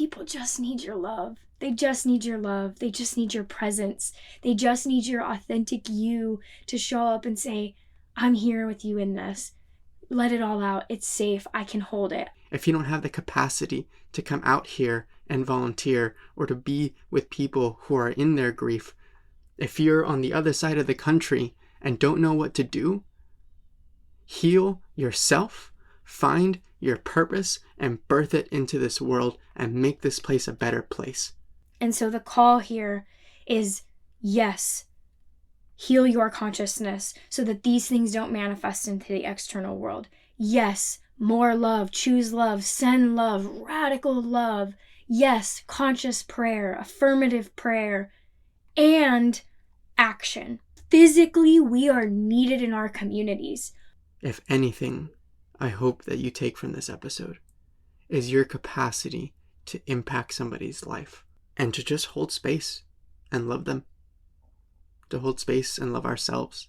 people just need your love. They just need your love. They just need your presence. They just need your authentic you to show up and say, I'm here with you in this. Let it all out. It's safe. I can hold it. If you don't have the capacity to come out here and volunteer or to be with people who are in their grief, if you're on the other side of the country and don't know what to do, heal yourself, find your purpose, and birth it into this world and make this place a better place. And so the call here is, yes, heal your consciousness so that these things don't manifest into the external world. Yes, more love, choose love, send love, radical love. Yes, conscious prayer, affirmative prayer, and action. Physically, we are needed in our communities. If anything, I hope that you take from this episode is your capacity to impact somebody's life and to just hold space and love them, to hold space and love ourselves.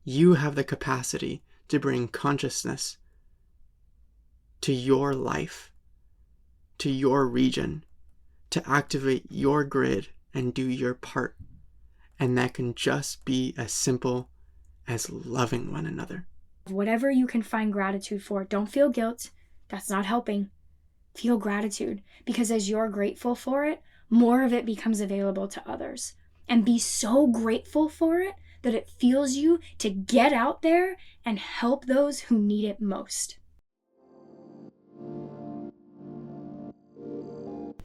You have the capacity to bring consciousness to your life, to your region, to activate your grid and do your part. And that can just be as simple as loving one another. Whatever you can find gratitude for, don't feel guilt. That's not helping. Feel gratitude, because as you're grateful for it, more of it becomes available to others. And be so grateful for it that it fuels you to get out there and help those who need it most.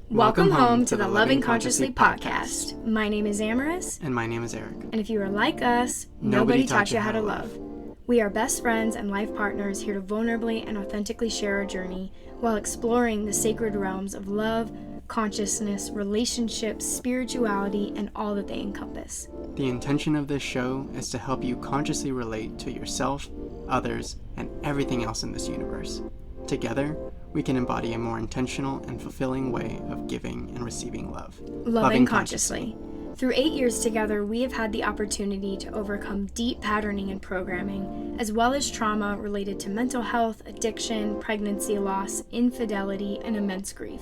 Welcome home to the Loving Consciously podcast. My name is Amaris. And my name is Eric. And if you are like us, nobody taught you how to love. We are best friends and life partners here to vulnerably and authentically share our journey while exploring the sacred realms of love, consciousness, relationships, spirituality, and all that they encompass. The intention of this show is to help you consciously relate to yourself, others, and everything else in this universe. Together, we can embody a more intentional and fulfilling way of giving and receiving love. Loving consciously. Through 8 years together, we have had the opportunity to overcome deep patterning and programming, as well as trauma related to mental health, addiction, pregnancy loss, infidelity, and immense grief.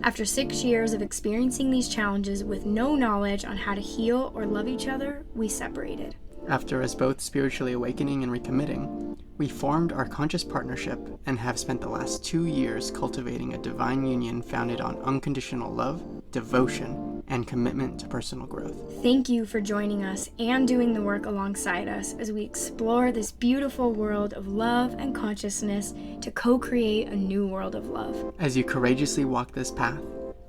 After 6 years of experiencing these challenges with no knowledge on how to heal or love each other, we separated. After us both spiritually awakening and recommitting, we formed our conscious partnership and have spent the last 2 years cultivating a divine union founded on unconditional love, devotion, and commitment to personal growth. Thank you for joining us and doing the work alongside us as we explore this beautiful world of love and consciousness to co-create a new world of love. As you courageously walk this path,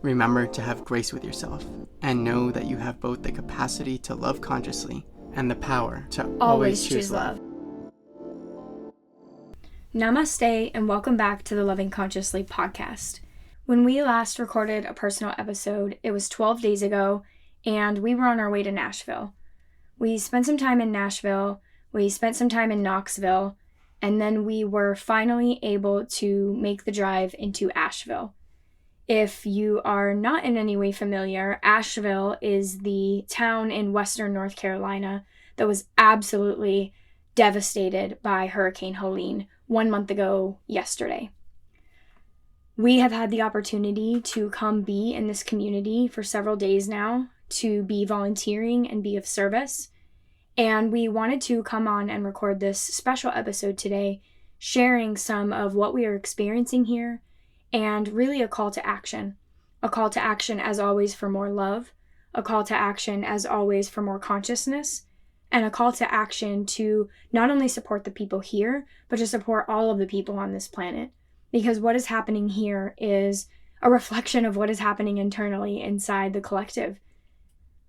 remember to have grace with yourself and know that you have both the capacity to love consciously and the power to always choose love. Namaste and welcome back to the Loving Consciously podcast. When we last recorded a personal episode, it was 12 days ago, and we were on our way to Nashville. We spent some time in Nashville, we spent some time in Knoxville, and then we were finally able to make the drive into Asheville. If you are not in any way familiar, Asheville is the town in western North Carolina that was absolutely devastated by Hurricane Helene 1 month ago yesterday. We have had the opportunity to come be in this community for several days now, to be volunteering and be of service. And we wanted to come on and record this special episode today, sharing some of what we are experiencing here and really a call to action. A call to action, as always, for more love, a call to action, as always, for more consciousness, and a call to action to not only support the people here, but to support all of the people on this planet. Because what is happening here is a reflection of what is happening internally inside the collective.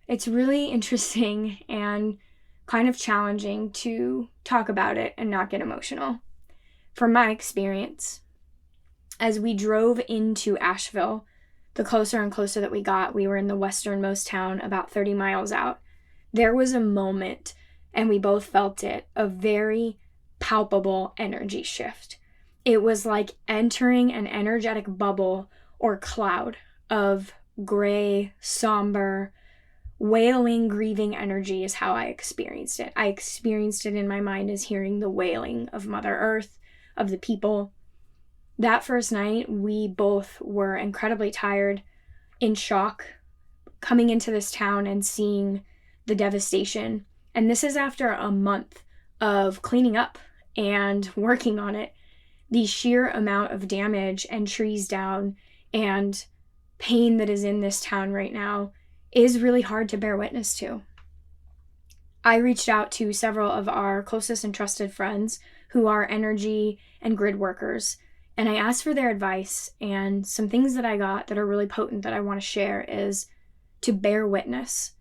It's really interesting and kind of challenging to talk about it and not get emotional. From my experience, as we drove into Asheville, the closer and closer that we got, we were in the westernmost town about 30 miles out. There was a moment, and we both felt it, a very palpable energy shift. It was like entering an energetic bubble or cloud of gray, somber, wailing, grieving energy is how I experienced it. I experienced it in my mind as hearing the wailing of Mother Earth, of the people. That first night, we both were incredibly tired. in shock coming into this town and seeing the devastation. And this is after a month of cleaning up and working on it. The sheer amount of damage and trees down and pain that is in this town right now is really hard to bear witness to. I reached out to several of our closest and trusted friends who are energy and grid workers, and I asked for their advice, and some things that I got that are really potent that I want to share is to bear witness.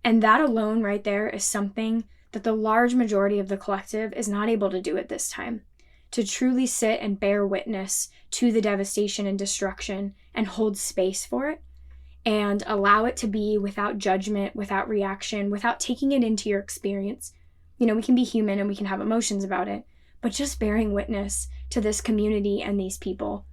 And that alone right there is something that the large majority of the collective is not able to do at this time. To truly sit and bear witness to the devastation and destruction and hold space for it and allow it to be without judgment, without reaction, without taking it into your experience. You know, we can be human and we can have emotions about it, but just bearing witness to this community and these people.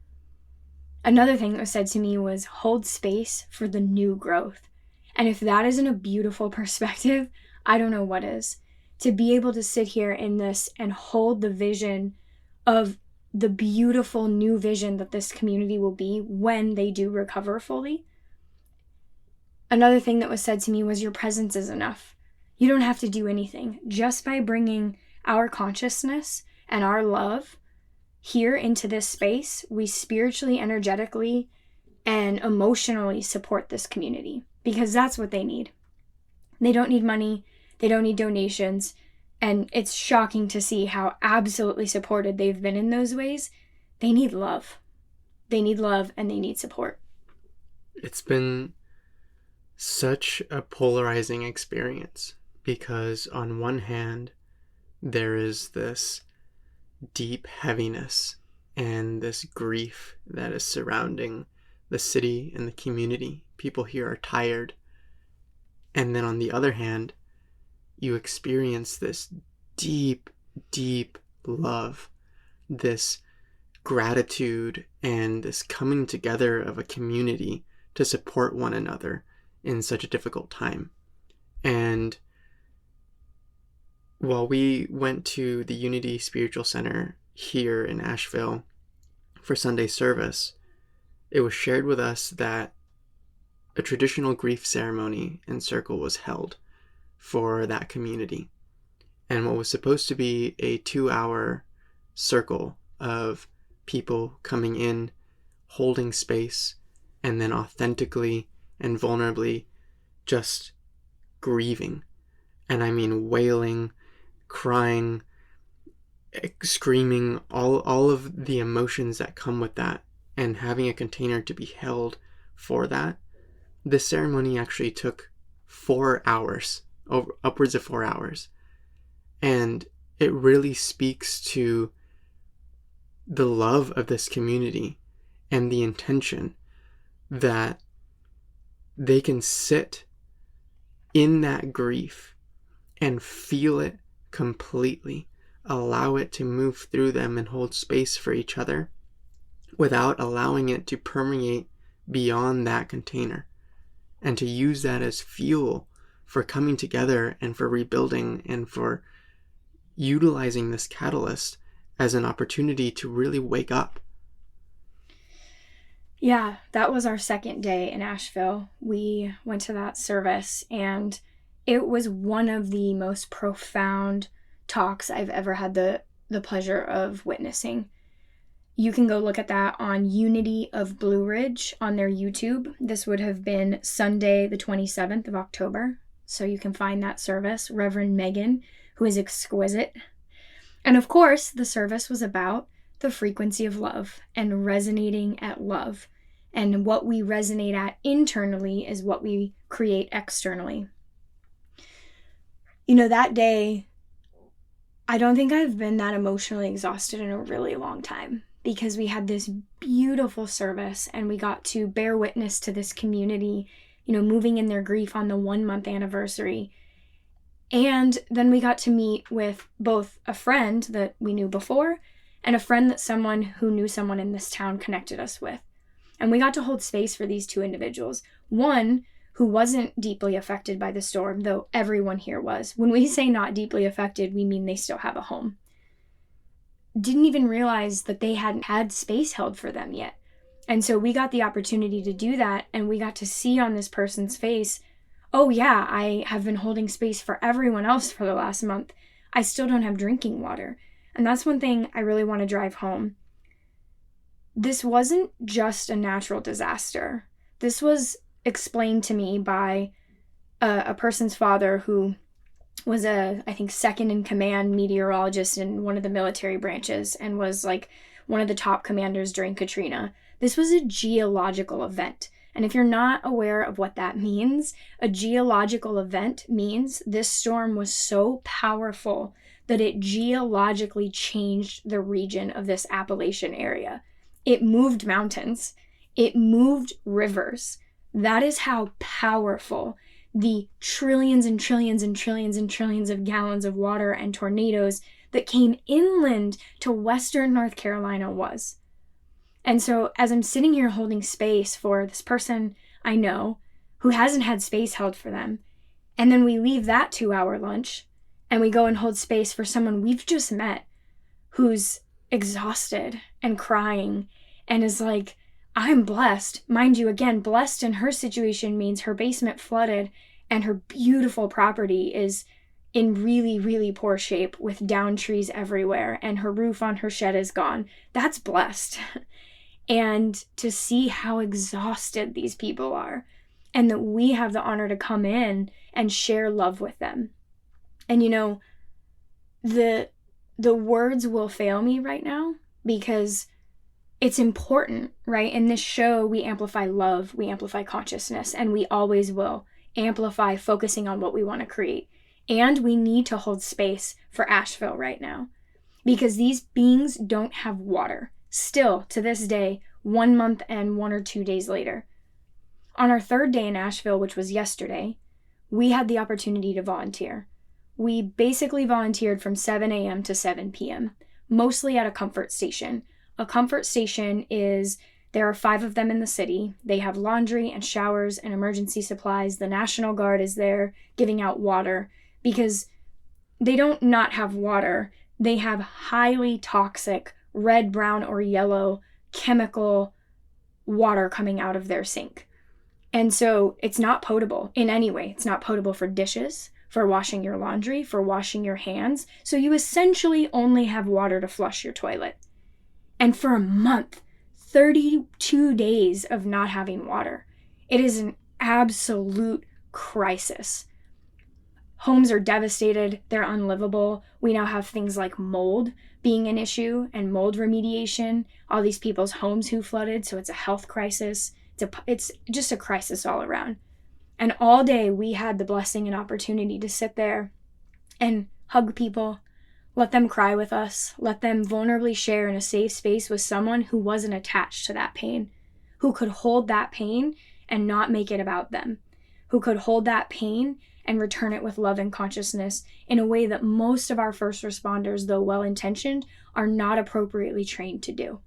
Another thing that was said to me was hold space for the new growth. And if that isn't a beautiful perspective, I don't know what is. To be able to sit here in this and hold the vision of the beautiful new vision that this community will be when they do recover fully. Another thing that was said to me was your presence is enough. You don't have to do anything. Just by bringing our consciousness and our love here into this space, we spiritually, energetically, and emotionally support this community because that's what they need. They don't need money. They don't need donations. And it's shocking to see how absolutely supported they've been in those ways. They need love. They need love and they need support. It's been such a polarizing experience because on one hand, there is this deep heaviness and this grief that is surrounding the city and the community. People here are tired. And then on the other hand, you experience this deep, deep love, this gratitude, and this coming together of a community to support one another in such a difficult time. And while we went to the Unity Spiritual Center here in Asheville for Sunday service, it was shared with us that a traditional grief ceremony and circle was held for that community. And what was supposed to be a 2-hour circle of people coming in, holding space, and then authentically and vulnerably just grieving. And I mean wailing, crying, screaming, all of the emotions that come with that, and having a container to be held for that. This ceremony actually took 4 hours, upwards of 4 hours. And it really speaks to the love of this community and the intention that they can sit in that grief and feel it completely, allow it to move through them and hold space for each other without allowing it to permeate beyond that container, and to use that as fuel for coming together and for rebuilding and for utilizing this catalyst as an opportunity to really wake up. Yeah, that was our second day in Asheville. We went to that service and it was one of the most profound talks I've ever had the pleasure of witnessing. You can go look at that on Unity of Blue Ridge on their YouTube. This would have been Sunday, the 27th of October. So you can find that service. Reverend Megan, who is exquisite. And of course, the service was about the frequency of love and resonating at love. And what we resonate at internally is what we create externally. You know, that day, I don't think I've been that emotionally exhausted in a really long time, because we had this beautiful service and we got to bear witness to this community, you know, moving in their grief on the 1-month anniversary. And then we got to meet with both a friend that we knew before and a friend that someone who knew someone in this town connected us with. And we got to hold space for these two individuals. One who wasn't deeply affected by the storm, though everyone here was. When we say not deeply affected, we mean they still have a home. Didn't even realize that they hadn't had space held for them yet. And so we got the opportunity to do that, and we got to see on this person's face, oh yeah, I have been holding space for everyone else for the last month. I still don't have drinking water. And that's one thing I really want to drive home. This wasn't just a natural disaster. This was explained to me by a person's father who was I think, second in command meteorologist in one of the military branches and was like one of the top commanders during Katrina. This was a geological event. And if you're not aware of what that means, a geological event means this storm was so powerful that it geologically changed the region of this Appalachian area. It moved mountains. It moved rivers. That is how powerful the trillions and trillions and trillions and trillions of gallons of water and tornadoes that came inland to western North Carolina was. And so as I'm sitting here holding space for this person I know who hasn't had space held for them, and then we leave that 2-hour lunch and we go and hold space for someone we've just met who's exhausted and crying and is like, I'm blessed. Mind you, again, blessed in her situation means her basement flooded and her beautiful property is in really, really poor shape with downed trees everywhere and her roof on her shed is gone. That's blessed. And to see how exhausted these people are and that we have the honor to come in and share love with them. And you know, the words will fail me right now because it's important, right? In this show, we amplify love, we amplify consciousness, and we always will amplify focusing on what we want to create. And we need to hold space for Asheville right now because these beings don't have water. Still, to this day, 1 month and 1 or 2 days later. On our 3rd day in Asheville, which was yesterday, we had the opportunity to volunteer. We basically volunteered from 7 a.m. to 7 p.m., mostly at a comfort station. A comfort station there are 5 of them in the city. They have laundry and showers and emergency supplies. The National Guard is there giving out water because they don't not have water. They have highly toxic red, brown, or yellow chemical water coming out of their sink. And so it's not potable in any way. It's not potable for dishes, for washing your laundry, for washing your hands. So you essentially only have water to flush your toilet. And for a month, 32 days of not having water. It is an absolute crisis. Homes are devastated. They're unlivable. We now have things like mold being an issue and mold remediation. All these people's homes who flooded, so it's a health crisis. It's just a crisis all around. And all day we had the blessing and opportunity to sit there and hug people, let them cry with us, let them vulnerably share in a safe space with someone who wasn't attached to that pain, who could hold that pain and not make it about them, who could hold that pain and return it with love and consciousness in a way that most of our first responders, though well-intentioned, are not appropriately trained to do.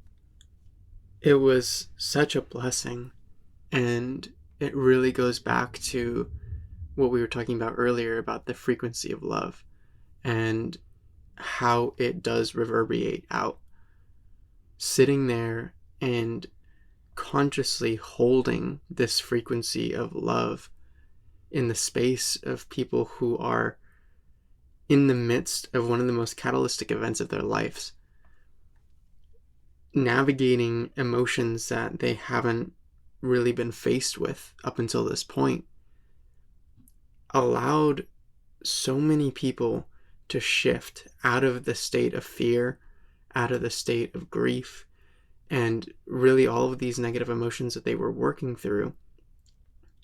It was such a blessing, and it really goes back to what we were talking about earlier about the frequency of love and how it does reverberate out. Sitting there and consciously holding this frequency of love in the space of people who are in the midst of one of the most catalytic events of their lives, navigating emotions that they haven't really been faced with up until this point, allowed so many people to shift out of the state of fear, out of the state of grief, and really all of these negative emotions that they were working through,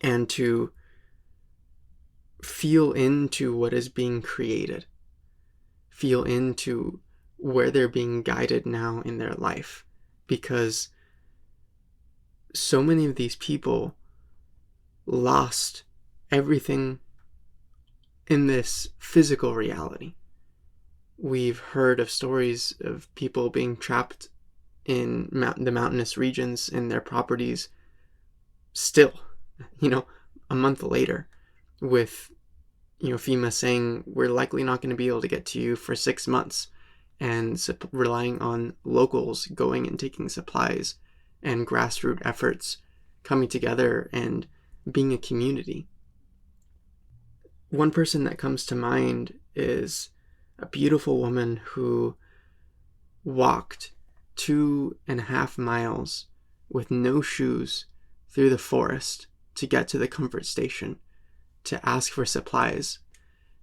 and to feel into what is being created, feel into where they're being guided now in their life. Because so many of these people lost everything in this physical reality. We've heard of stories of people being trapped in the mountainous regions in their properties still, a month later, with, FEMA saying we're likely not going to be able to get to you for 6 months, and relying on locals going and taking supplies and grassroots efforts coming together and being a community. One person that comes to mind is a beautiful woman who walked 2.5 miles with no shoes through the forest to get to the comfort station, to ask for supplies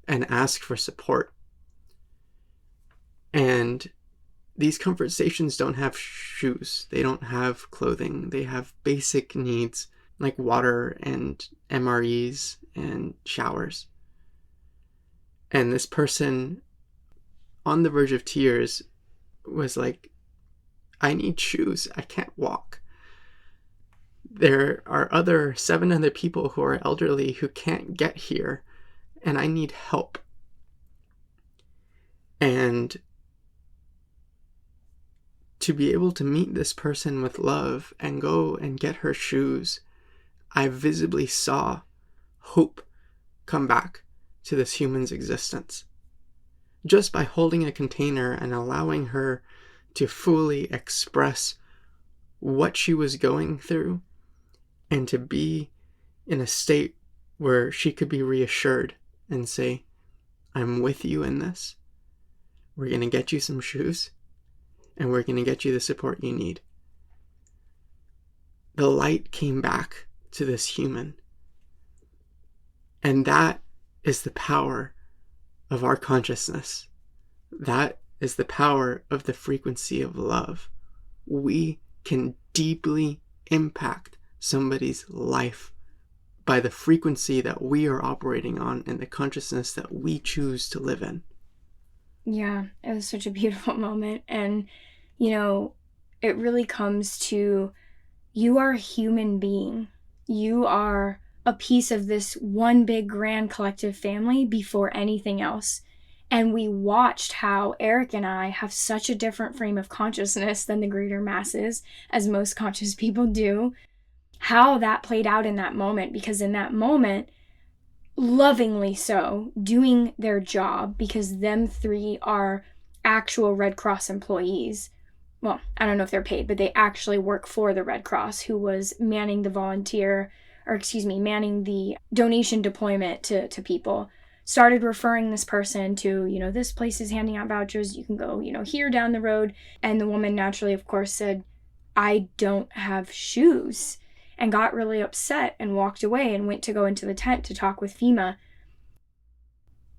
and ask for support. And these comfort stations don't have shoes. They don't have clothing. They have basic needs like water and MREs and showers. And this person, on the verge of tears, was like, I need shoes. I can't walk. There are 7 other people who are elderly who can't get here, and I need help. And to be able to meet this person with love and go and get her shoes, I visibly saw hope come back to this human's existence. Just by holding a container and allowing her to fully express what she was going through and to be in a state where she could be reassured and say, I'm with you in this. We're going to get you some shoes and we're going to get you the support you need. The light came back to this human. And that is the power of our consciousness. That is the power of the frequency of love. We can deeply impact somebody's life by the frequency that we are operating on and the consciousness that we choose to live in. Yeah, it was such a beautiful moment. And, it really comes to, you are a human being. You are a piece of this one big grand collective family before anything else. And we watched how Eric and I have such a different frame of consciousness than the greater masses, as most conscious people do, how that played out in that moment. Because in that moment, lovingly so, doing their job, because them 3 are actual Red Cross employees. Well, I don't know if they're paid, but they actually work for the Red Cross, who was manning the donation deployment to people. Started referring this person to, this place is handing out vouchers. You can go, here down the road. And the woman naturally, of course, said, I don't have shoes, and got really upset and walked away and went to go into the tent to talk with FEMA.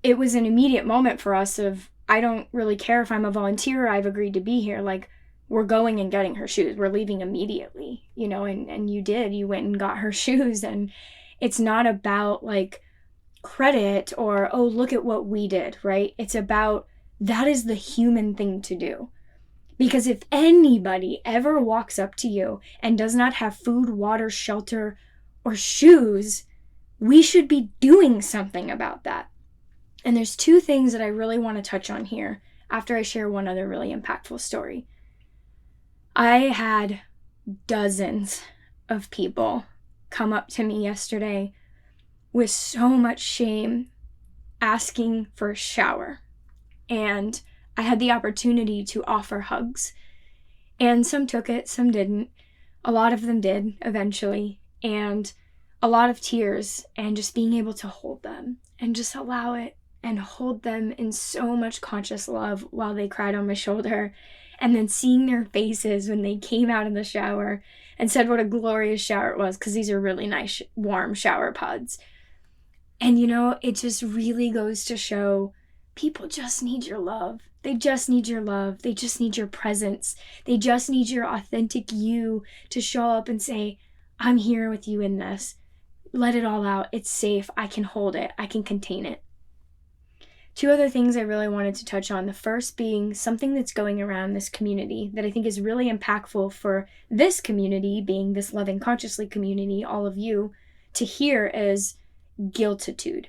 It was an immediate moment for us of, I don't really care if I'm a volunteer, I've agreed to be here. Like, we're going and getting her shoes. We're leaving immediately, and you did. You went and got her shoes. And it's not about like credit or, oh, look at what we did, right? It's about, that is the human thing to do. Because if anybody ever walks up to you and does not have food, water, shelter, or shoes, we should be doing something about that. And there's 2 things that I really want to touch on here after I share one other really impactful story. I had dozens of people come up to me yesterday with so much shame asking for a shower. And I had the opportunity to offer hugs. And some took it, some didn't. A lot of them did eventually. And a lot of tears, and just being able to hold them and just allow it and hold them in so much conscious love while they cried on my shoulder. And then seeing their faces when they came out of the shower and said what a glorious shower it was, because these are really nice, warm shower pods. And it just really goes to show people just need your love. They just need your love. They just need your presence. They just need your authentic you to show up and say, I'm here with you in this. Let it all out. It's safe. I can hold it. I can contain it. 2 other things I really wanted to touch on. The first being something that's going around this community that I think is really impactful for this community, being this Loving Consciously community, all of you, to hear is guiltitude.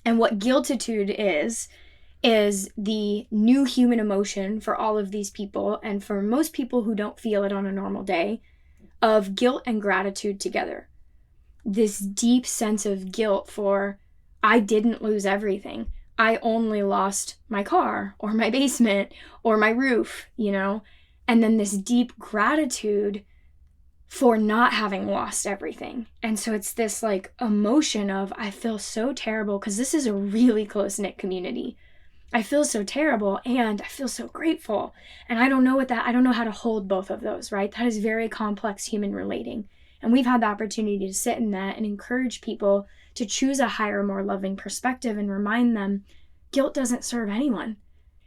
And what guiltitude is the new human emotion for all of these people, and for most people who don't feel it on a normal day, of guilt and gratitude together. This deep sense of guilt for, I didn't lose everything. I only lost my car or my basement or my roof, And then this deep gratitude for not having lost everything. And so it's this like emotion of, I feel so terrible because this is a really close-knit community. I feel so terrible and I feel so grateful. And I don't know how to hold both of those, right? That is very complex human relating. And we've had the opportunity to sit in that and encourage people to choose a higher, more loving perspective and remind them guilt doesn't serve anyone.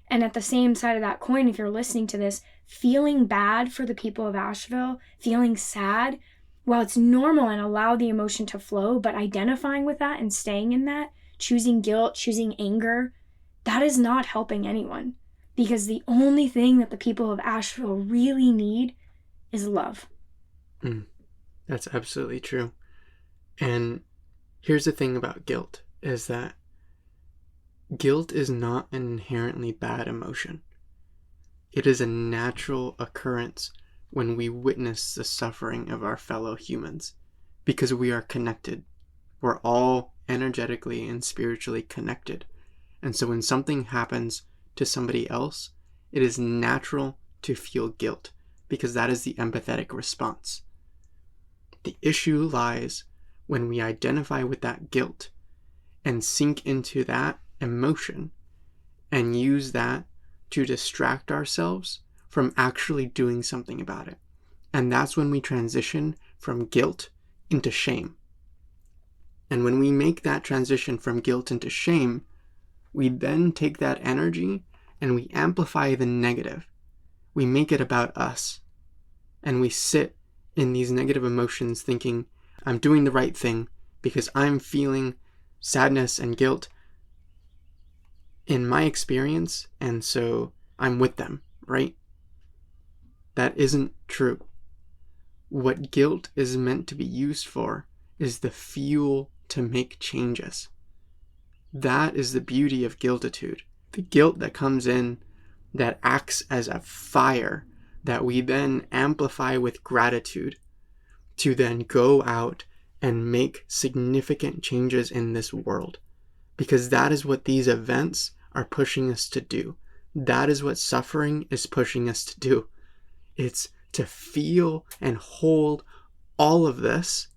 And at the same side of that coin, if you're listening to this, feeling bad for the people of Asheville, feeling sad, while it's normal and allow the emotion to flow, but identifying with that and staying in that, choosing guilt, choosing anger, that is not helping anyone. Because the only thing that the people of Asheville really need is love. That's absolutely true. And here's the thing about guilt, is that guilt is not an inherently bad emotion. It is a natural occurrence when we witness the suffering of our fellow humans, because we are connected. We're all energetically and spiritually connected. And so when something happens to somebody else, it is natural to feel guilt, because that is the empathetic response. The issue lies when we identify with that guilt and sink into that emotion and use that to distract ourselves from actually doing something about it. And that's when we transition from guilt into shame. And when we make that transition from guilt into shame, we then take that energy and we amplify the negative. We make it about us. And we sit in these negative emotions thinking, I'm doing the right thing because I'm feeling sadness and guilt in my experience, and so I'm with them, right? That isn't true. What guilt is meant to be used for is the fuel to make changes. That is the beauty of guiltitude. The guilt that comes in that acts as a fire that we then amplify with gratitude to then go out and make significant changes in this world. Because that is what these events are pushing us to do. That is what suffering is pushing us to do. It's to feel and hold all of this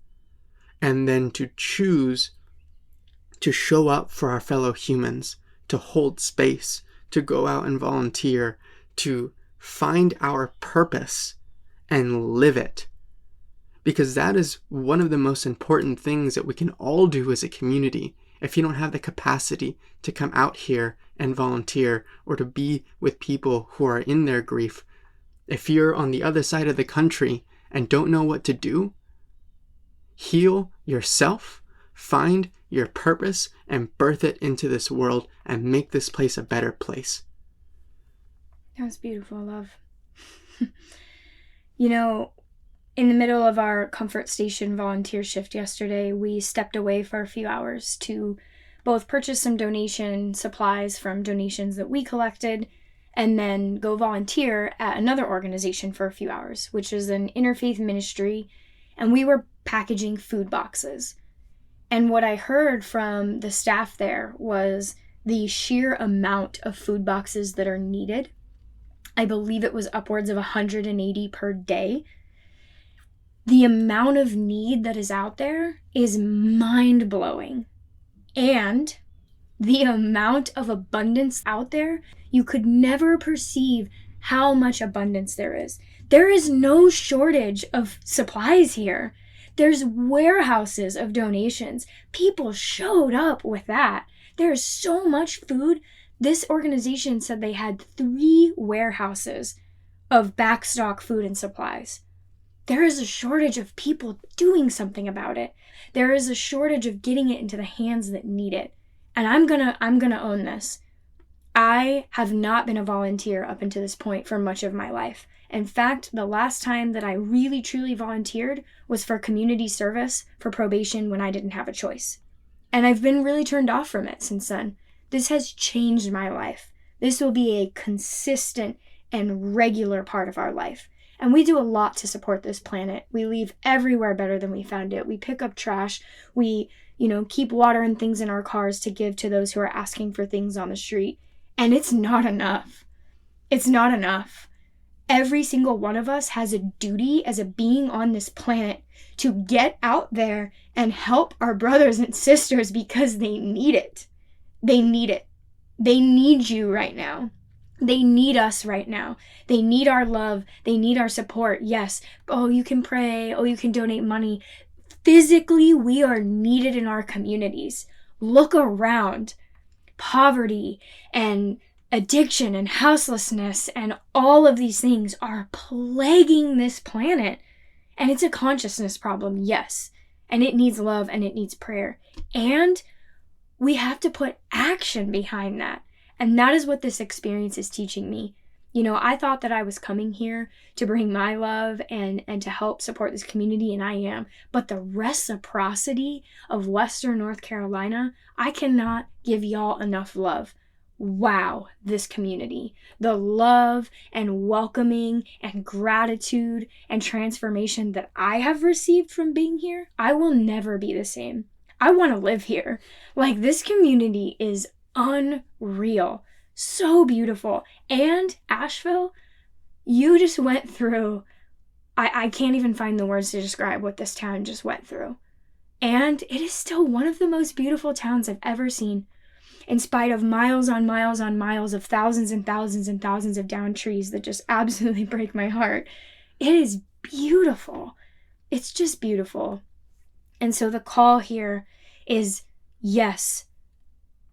and then to choose to show up for our fellow humans, to hold space, to go out and volunteer, to find our purpose and live it. Because that is one of the most important things that we can all do as a community. If you don't have the capacity to come out here and volunteer or to be with people who are in their grief, if you're on the other side of the country and don't know what to do, heal yourself, find your purpose, and birth it into this world and make this place a better place. That was beautiful, love. You know, in the middle of our Comfort Station volunteer shift yesterday, we stepped away for a few hours to both purchase some donation supplies from donations that we collected and then go volunteer at another organization for a few hours, which is an interfaith ministry, and we were packaging food boxes. And what I heard from the staff there was the sheer amount of food boxes that are needed. I believe it was upwards of 180 per day. The amount of need that is out there is mind-blowing. And the amount of abundance out there, you could never perceive how much abundance there is. There is no shortage of supplies here. There's warehouses of donations. People showed up with that. There's so much food. This organization said they had 3 warehouses of backstock food and supplies. There is a shortage of people doing something about it. There is a shortage of getting it into the hands that need it. And I'm gonna own this. I have not been a volunteer up until this point for much of my life. In fact, the last time that I really truly volunteered was for community service for probation when I didn't have a choice. And I've been really turned off from it since then. This has changed my life. This will be a consistent and regular part of our life. And we do a lot to support this planet. We leave everywhere better than we found it. We pick up trash. We, keep water and things in our cars to give to those who are asking for things on the street. And it's not enough. It's not enough. Every single one of us has a duty as a being on this planet to get out there and help our brothers and sisters because they need it. They need it. They need you right now. They need us right now. They need our love. They need our support. Yes. Oh, you can pray. Oh, you can donate money. Physically, we are needed in our communities. Look around. Poverty and addiction and houselessness and all of these things are plaguing this planet. And it's a consciousness problem, yes. And it needs love and it needs prayer. And we have to put action behind that. And that is what this experience is teaching me. You know, I thought that I was coming here to bring my love and to help support this community, and I am. But the reciprocity of Western North Carolina, I cannot give y'all enough love. Wow, this community. The love and welcoming and gratitude and transformation that I have received from being here, I will never be the same. I want to live here. Like, this community is unreal. So beautiful. And Asheville, you just went through, I can't even find the words to describe what this town just went through. And it is still one of the most beautiful towns I've ever seen. In spite of miles on miles on miles of thousands and thousands and thousands of downed trees that just absolutely break my heart. It is beautiful. It's just beautiful. And so the call here is, yes,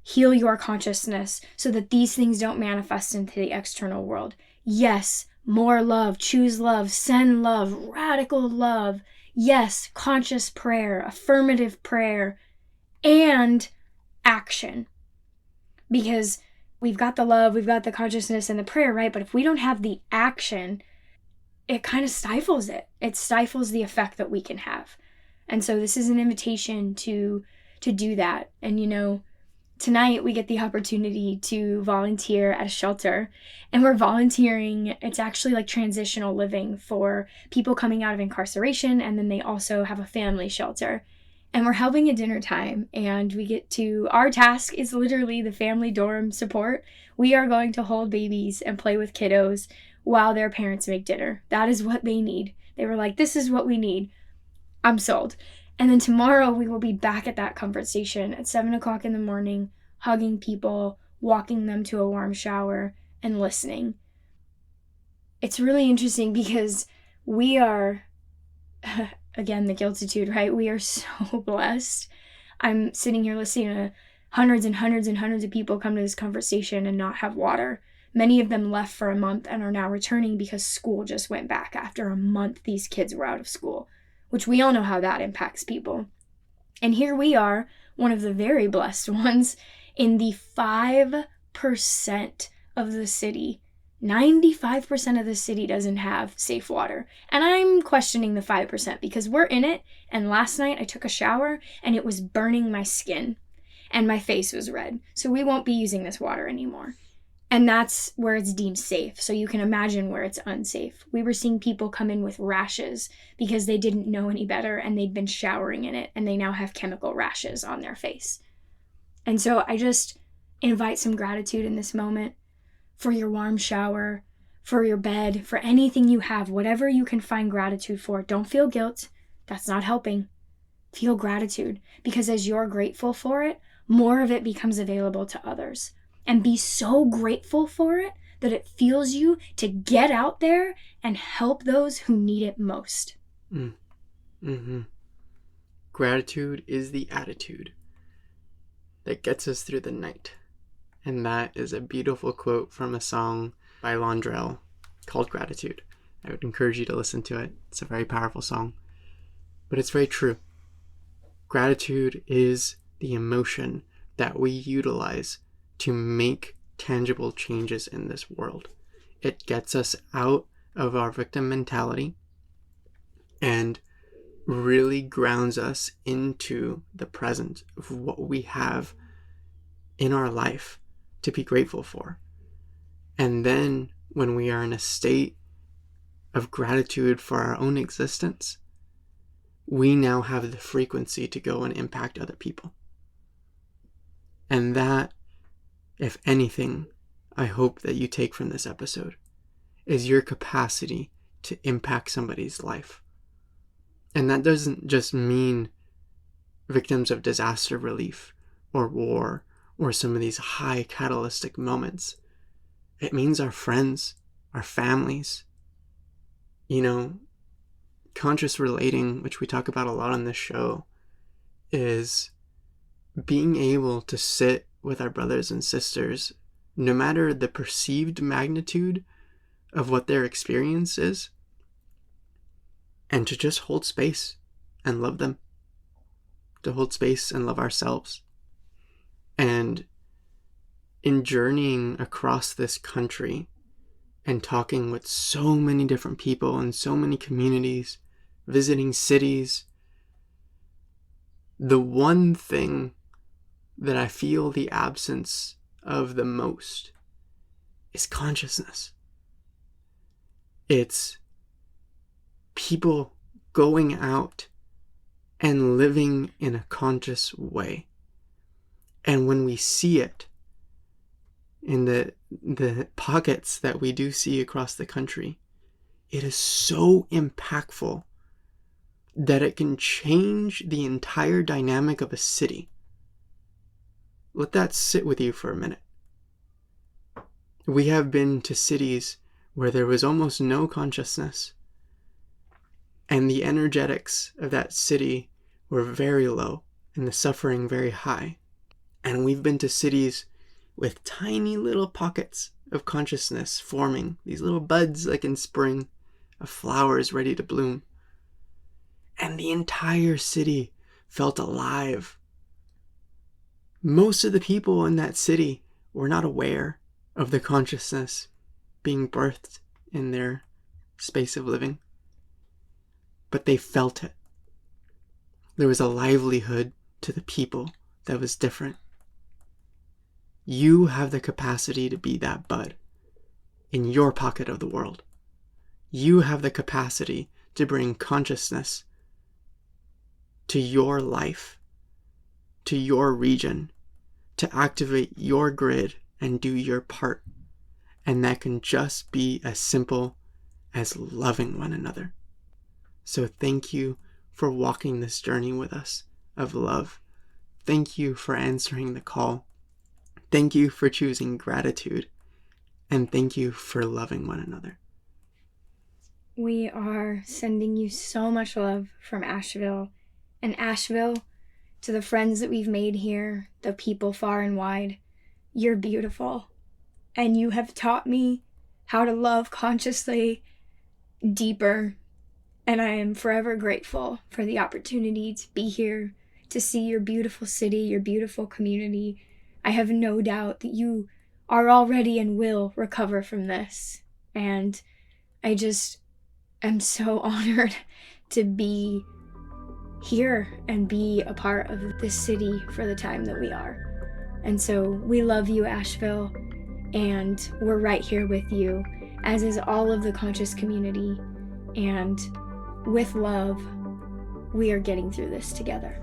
heal your consciousness so that these things don't manifest into the external world. Yes, more love, choose love, send love, radical love. Yes, conscious prayer, affirmative prayer, and action. Because we've got the love, we've got the consciousness and the prayer, right? But if we don't have the action, it kind of stifles it. It stifles the effect that we can have. And so this is an invitation to do that. And, you know, tonight we get the opportunity to volunteer at a shelter, and we're volunteering. It's actually like transitional living for people coming out of incarceration, and then they also have a family shelter. And we're having a dinner time, and our task is literally the family dorm support. We are going to hold babies and play with kiddos while their parents make dinner. That is what they need. They were like, this is what we need. I'm sold. And then tomorrow we will be back at that comfort station at 7 o'clock in the morning, hugging people, walking them to a warm shower, and listening. It's really interesting because we are, again, the guiltitude, right? We are so blessed. I'm sitting here listening to hundreds and hundreds and hundreds of people come to this conversation and not have water. Many of them left for a month and are now returning because school just went back. After a month, these kids were out of school, which we all know how that impacts people. And here we are, one of the very blessed ones, in the 5% of the city. 95% of the city doesn't have safe water. And I'm questioning the 5% because we're in it. And last night I took a shower and it was burning my skin and my face was red. So we won't be using this water anymore. And that's where it's deemed safe. So you can imagine where it's unsafe. We were seeing people come in with rashes because they didn't know any better and they'd been showering in it and they now have chemical rashes on their face. And so I just invite some gratitude in this moment for your warm shower, for your bed, for anything you have, whatever you can find gratitude for. Don't feel guilt. That's not helping. Feel gratitude, because as you're grateful for it, more of it becomes available to others. And be so grateful for it that it fuels you to get out there and help those who need it most. Gratitude is the attitude that gets us through the night. And that is a beautiful quote from a song by Londrell called Gratitude. I would encourage you to listen to it. It's a very powerful song. But it's very true. Gratitude is the emotion that we utilize to make tangible changes in this world. It gets us out of our victim mentality and really grounds us into the present of what we have in our life to be grateful for. And then when we are in a state of gratitude for our own existence, we now have the frequency to go and impact other people. And that, if anything, I hope that you take from this episode, is your capacity to impact somebody's life. And that doesn't just mean victims of disaster relief or war or some of these high catalytic moments. It means our friends, our families. Conscious relating, which we talk about a lot on this show, is being able to sit with our brothers and sisters, no matter the perceived magnitude of what their experience is, and to just hold space and love them, to hold space and love ourselves. And in journeying across this country and talking with so many different people in so many communities, visiting cities, the one thing that I feel the absence of the most is consciousness. It's people going out and living in a conscious way. And when we see it in the pockets that we do see across the country, it is so impactful that it can change the entire dynamic of a city. Let that sit with you for a minute. We have been to cities where there was almost no consciousness, and the energetics of that city were very low and the suffering very high. And we've been to cities with tiny little pockets of consciousness forming, these little buds like in spring of flowers ready to bloom. And the entire city felt alive. Most of the people in that city were not aware of the consciousness being birthed in their space of living, but they felt it. There was a livelihood to the people that was different. You have the capacity to be that bud in your pocket of the world. You have the capacity to bring consciousness to your life, to your region, to activate your grid and do your part. And that can just be as simple as loving one another. So thank you for walking this journey with us of love. Thank you for answering the call. Thank you for choosing gratitude. And thank you for loving one another. We are sending you so much love from Asheville. And Asheville, to the friends that we've made here, the people far and wide, you're beautiful. And you have taught me how to love consciously deeper. And I am forever grateful for the opportunity to be here, to see your beautiful city, your beautiful community. I have no doubt that you are already and will recover from this. And I just am so honored to be here and be a part of this city for the time that we are. And so we love you, Asheville, and we're right here with you, as is all of the conscious community. And with love, we are getting through this together.